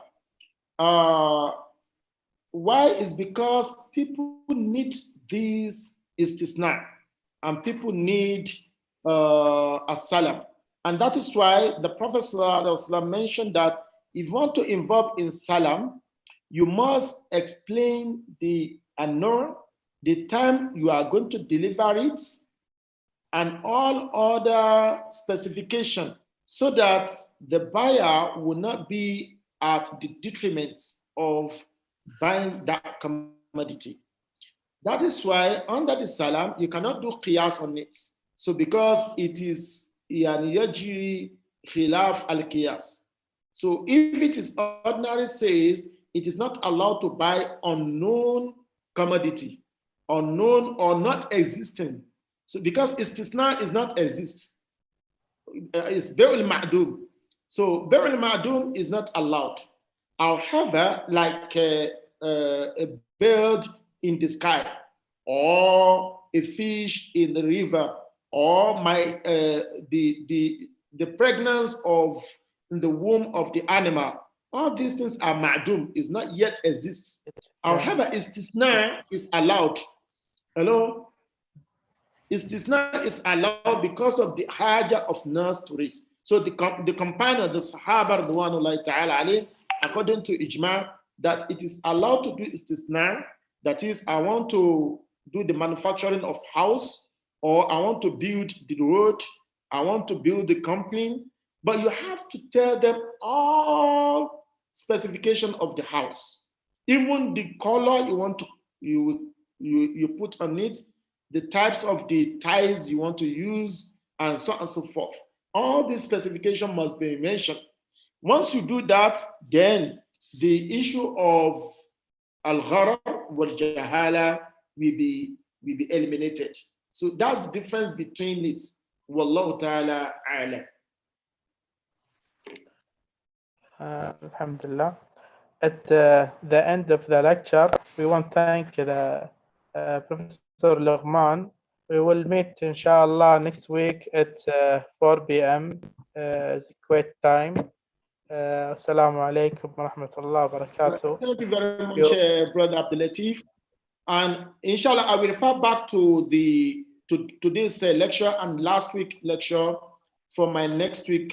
A: Why? Is because people need these istisna, and people need as-salam. And that is why the Prophet ﷺ mentioned that if you want to involve in salam, you must explain the anur, the time you are going to deliver it, and all other specification, so that the buyer will not be at the detriment of buying that commodity. That is why under the salam, you cannot do qiyas on it. So because it is yajri khilaf al-qiyas. So if it is ordinary sales, it is not allowed to buy unknown commodity, unknown or not existing. So because istisna is not exist, it's be'ul ma'dum. So be'ul ma'dum is not allowed. However, like a bird in the sky, or a fish in the river, or the pregnancy of in the womb of the animal, all these things are ma'dum, is not yet exist. However, istisna is allowed. Hello? Istisna is allowed because of the haja of nurse to it. So the companion, the Sahaba, the one who ta'ala alayhi, according to ijma, that it is allowed to do istisna. That is, I want to do the manufacturing of house, or I want to build the road, I want to build the company, but you have to tell them all specification of the house, even the color you want to you put on it, the types of the tiles you want to use, and so on and so forth. All these specifications must be mentioned. Once you do that, then the issue of al-gharar wal-jahala will be eliminated. So that's the difference between it. Wallahu ta'ala a'lam.
B: Alhamdulillah. At the end of the lecture, we want to thank the Professor Luqman. We will meet, inshallah, next week at 4 p.m. Kuwait time. Assalamu alaikum wa rahmatullahi wa barakatuh.
A: Thank you very much, Brother Abdul Latif. And inshallah, I will refer back to this lecture and last week lecture for my next week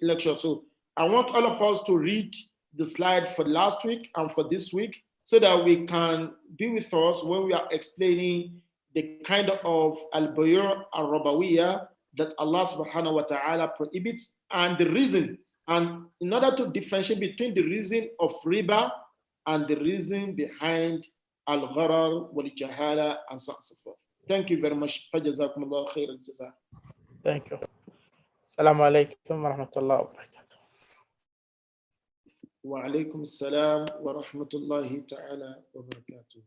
A: lecture. So I want all of us to read the slide for last week and for this week, so that we can be with us when we are explaining the kind of al-buyu' al-rabawiyya that Allah subhanahu wa ta'ala prohibits, and the reason, and in order to differentiate between the reason of riba and the reason behind al-gharar wal-jahala and so on and so forth. Thank you very much. Fajazakumullah khair al-jazaa.
B: Thank you. Assalamu alaikum wa rahmatullahi wa barakatuh.
A: Wa alaikum assalam wa rahmatullahi ta'ala wa barakatuh.